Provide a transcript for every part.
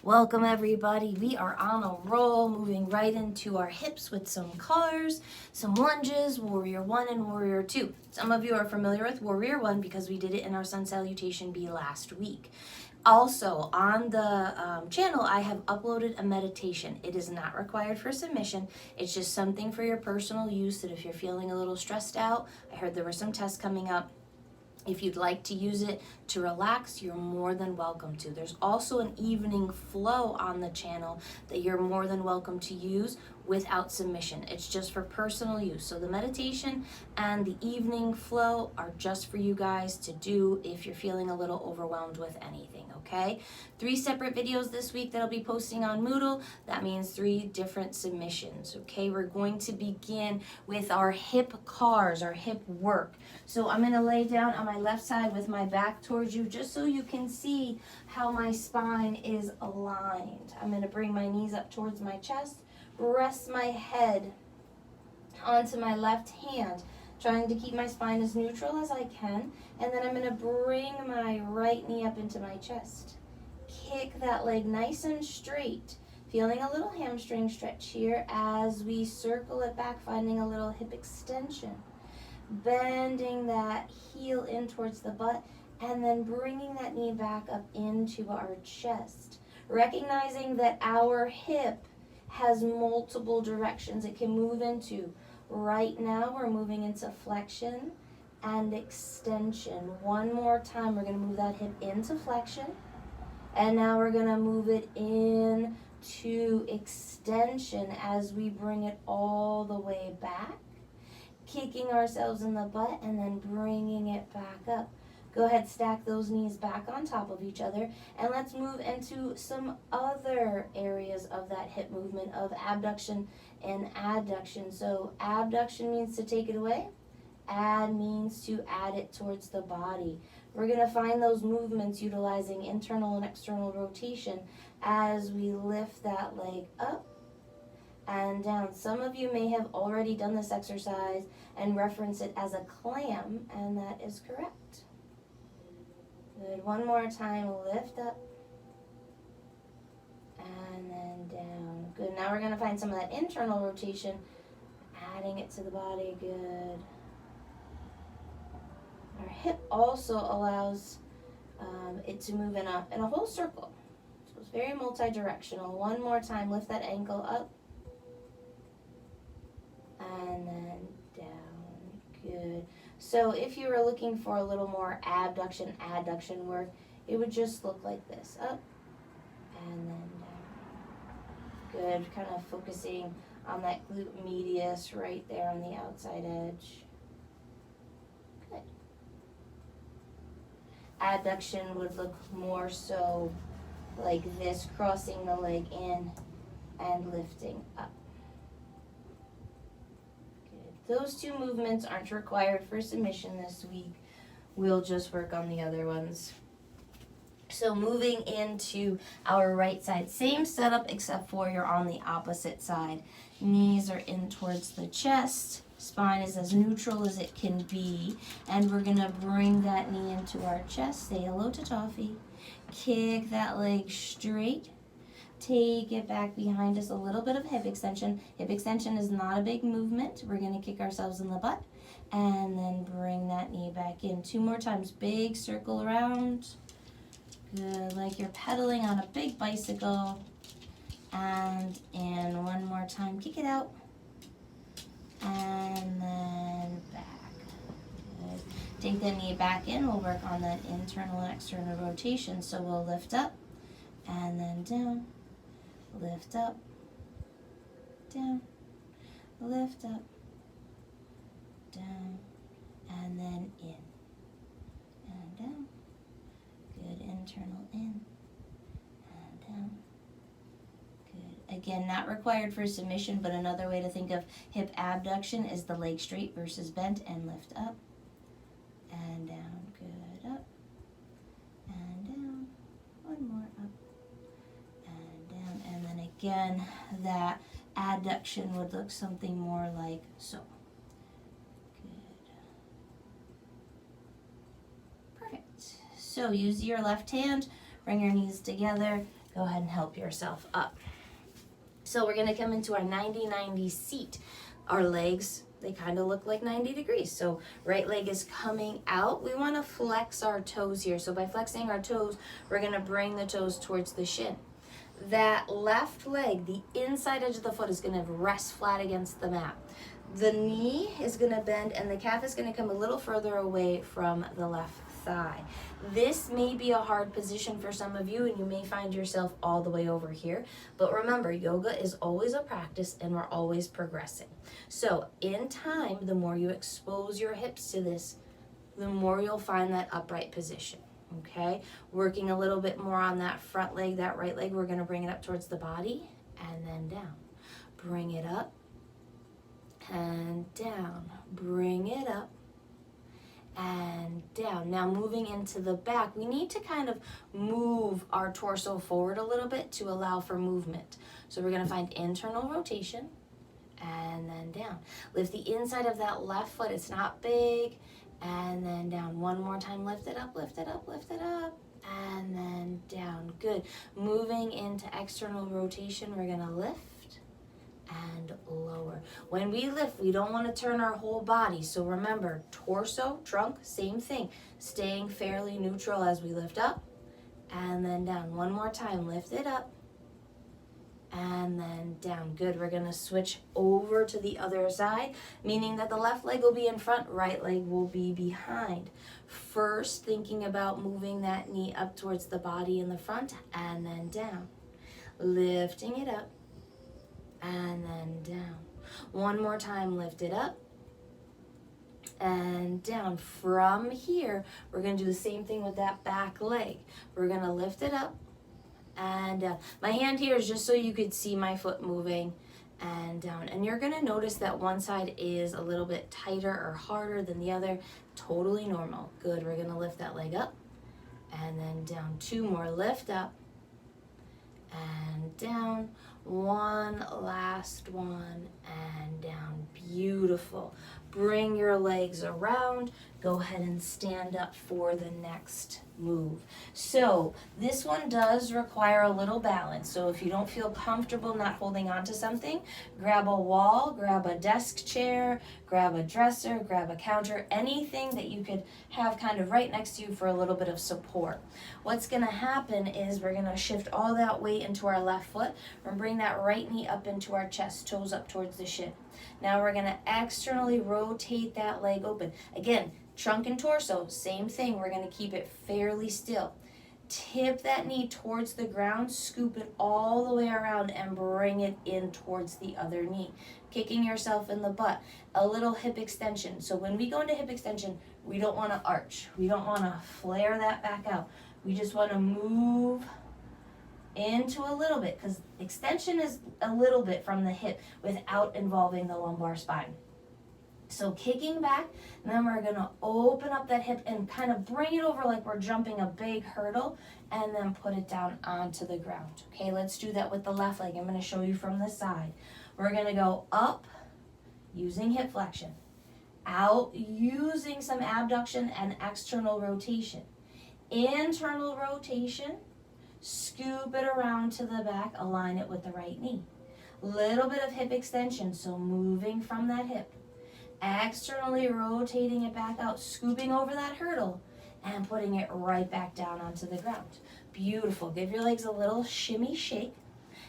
Welcome everybody. We are on a roll, moving right into our hips with some cars, some lunges, Warrior 1 and Warrior 2. Some of you are familiar with Warrior 1 because we did it in our Sun Salutation Bee last week. Also, on the channel, I have uploaded a meditation. It is not required for submission. It's just something for your personal use that if you're feeling a little stressed out, I heard there were some tests coming up. If you'd like to use it to relax, you're more than welcome to. There's also an evening flow on the channel that you're more than welcome to use without submission. It's just for personal use. So the meditation and the evening flow are just for you guys to do if you're feeling a little overwhelmed with anything, okay? 3 separate videos this week that I'll be posting on Moodle. That means 3 different submissions, okay? We're going to begin with our hip cars, our hip work. So I'm gonna lay down on my left side with my back towards you just so you can see how my spine is aligned. I'm gonna bring my knees up towards my chest, rest my head onto my left hand, trying to keep my spine as neutral as I can, and then I'm gonna bring my right knee up into my chest. Kick that leg nice and straight, feeling a little hamstring stretch here as we circle it back, finding a little hip extension. Bending that heel in towards the butt and then bringing that knee back up into our chest. Recognizing that our hip has multiple directions it can move into. Right now we're moving into flexion and extension. One more time, we're going to move that hip into flexion, and now we're going to move it into extension as we bring it all the way back, kicking ourselves in the butt and then bringing it back up. Go ahead, stack those knees back on top of each other, and let's move into some other areas of that hip movement of abduction and adduction. So abduction means to take it away, add means to add it towards the body. We're going to find those movements utilizing internal and external rotation as we lift that leg up and down. Some of you may have already done this exercise and reference it as a clam, and that is correct. Good. One more time, lift up and then down. Good. Now we're going to find some of that internal rotation, adding it to the body. Good. Our hip also allows it to move in a whole circle. So it's very multi-directional. One more time, lift that ankle up and then down. Good. So if you were looking for a little more abduction, adduction work, it would just look like this. Up and then down. Good. Kind of focusing on that glute medius right there on the outside edge. Good. Adduction would look more so like this, crossing the leg in and lifting up. Those 2 movements aren't required for submission this week. We'll just work on the other ones. So moving into our right side, same setup except for you're on the opposite side. Knees are in towards the chest. Spine is as neutral as it can be. And we're going to bring that knee into our chest. Say hello to Toffee. Kick that leg straight. Take it back behind us, a little bit of hip extension. Hip extension is not a big movement. We're going to kick ourselves in the butt and then bring that knee back in. 2 more times, big circle around. Good, like you're pedaling on a big bicycle. And in. One more time, kick it out. And then back. Good. Take the knee back in. We'll work on that internal and external rotation. So we'll lift up and then down. Lift up, down, lift up, down, and then in, and down. Good, internal in, and down. Good. Again, not required for submission, but another way to think of hip abduction is the leg straight versus bent, and lift up, and down. Good, up, and down. One more, up. And then again, that adduction would look something more like so. Good. Perfect. So use your left hand, bring your knees together, Go ahead and help yourself up. So we're gonna come into our 90-90 seat. Our legs, they kind of look like 90 degrees. So right leg is coming out. We wanna flex our toes here. So by flexing our toes, we're gonna bring the toes towards the shin. That left leg, the inside edge of the foot is gonna rest flat against the mat. The knee is gonna bend and the calf is gonna come a little further away from the left thigh. This may be a hard position for some of you and you may find yourself all the way over here, but remember, yoga is always a practice and we're always progressing. So in time, the more you expose your hips to this, the more you'll find that upright position, okay? Working a little bit more on that front leg, that right leg, we're gonna bring it up towards the body and then down. Bring it up and down. Bring it up and down. Now moving into the back, we need to kind of move our torso forward a little bit to allow for movement. So we're gonna find internal rotation and then down. Lift the inside of that left foot, it's not big, and then down. One more time, lift it up, lift it up, lift it up, and then down. Good. Moving into external rotation, we're gonna lift and lower. When we lift, we don't want to turn our whole body. So remember, torso, trunk, same thing. Staying fairly neutral as we lift up and then down. One more time, lift it up and then down. Good. We're going to switch over to the other side, meaning that the left leg will be in front, right leg will be behind. First, thinking about moving that knee up towards the body in the front and then down. Lifting it up and then down. One more time, lift it up and down. From here, we're gonna do the same thing with that back leg. We're gonna lift it up and down. My hand here is just so you could see my foot moving and down. And you're gonna notice that one side is a little bit tighter or harder than the other. Totally normal. Good, we're gonna lift that leg up and then down. Two more, lift up and down. One last one and down. Beautiful. Bring your legs around. Go ahead and stand up for the next move. So this one does require a little balance. So if you don't feel comfortable not holding on to something, grab a wall, grab a desk chair, grab a dresser, grab a counter, anything that you could have kind of right next to you for a little bit of support. What's gonna happen is we're gonna shift all that weight into our left foot. We're gonna bring that right knee up into our chest, toes up towards the shin. Now we're gonna externally rotate that leg open. Again, trunk and torso, same thing. We're gonna keep it fairly still. Tip that knee towards the ground, scoop it all the way around and bring it in towards the other knee. Kicking yourself in the butt. A little hip extension. So when we go into hip extension, we don't wanna arch. We don't wanna flare that back out. We just wanna move into a little bit, because extension is a little bit from the hip without involving the lumbar spine. So kicking back, and then we're gonna open up that hip and kind of bring it over like we're jumping a big hurdle, and then put it down onto the ground. Okay, let's do that with the left leg. I'm gonna show you from the side. We're gonna go up using hip flexion, out using some abduction and external rotation. Internal rotation, scoop it around to the back, align it with the right knee. Little bit of hip extension, so moving from that hip. Externally rotating it back out, scooping over that hurdle, and putting it right back down onto the ground. Beautiful. Give your legs a little shimmy shake.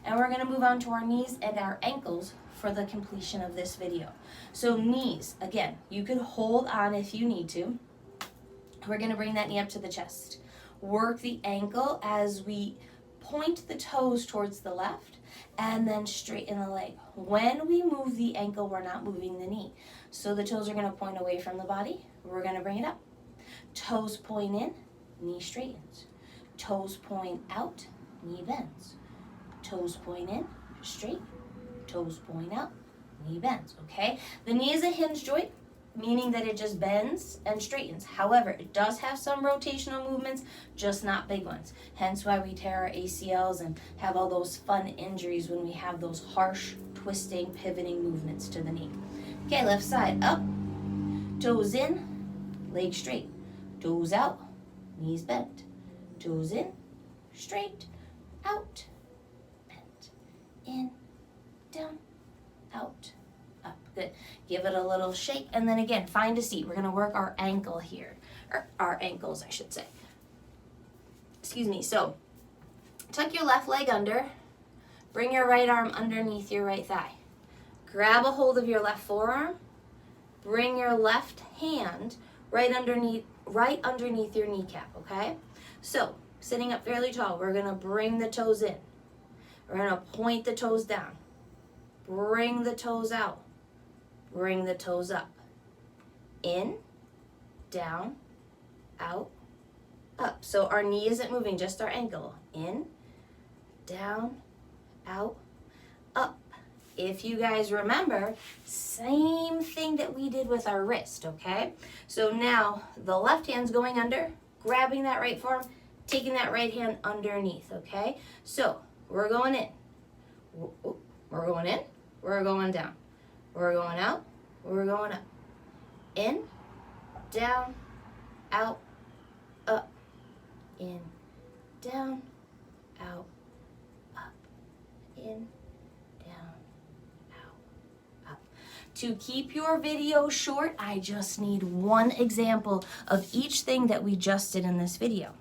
And we're gonna move on to our knees and our ankles for the completion of this video. So knees, again, you could hold on if you need to. We're gonna bring that knee up to the chest. Work the ankle as we point the toes towards the left and then straighten the leg. When we move the ankle, we're not moving the knee. So the toes are gonna point away from the body. We're gonna bring it up. Toes point in, knee straightens. Toes point out, knee bends. Toes point in, straight. Toes point out, knee bends, okay? The knee is a hinge joint, meaning that it just bends and straightens. However, it does have some rotational movements, just not big ones. Hence why we tear our ACLs and have all those fun injuries when we have those harsh, twisting, pivoting movements to the knee. Okay, left side, up, toes in, leg straight. Toes out, knees bent. Toes in, straight. out, bend, in, down, out, up. Good. Give it a little shake, and then again, find a seat. We're going to work our ankle here, or our ankles, I should say. Excuse me. So, tuck your left leg under, bring your right arm underneath your right thigh. Grab a hold of your left forearm, bring your left hand right underneath your kneecap, okay? So, sitting up fairly tall, we're going to bring the toes in. We're going to point the toes down. Bring the toes out. Bring the toes up. In, down, out, up. So our knee isn't moving, just our ankle. In, down, out, up. If you guys remember, same thing that we did with our wrist, okay? So now the left hand's going under, grabbing that right forearm, taking that right hand underneath, okay? So we're going in. We're going in. We're going down. We're going out. We're going up. In, down, out, up. In, down, out, up. In, down, out, up. To keep your video short, I just need one example of each thing that we just did in this video.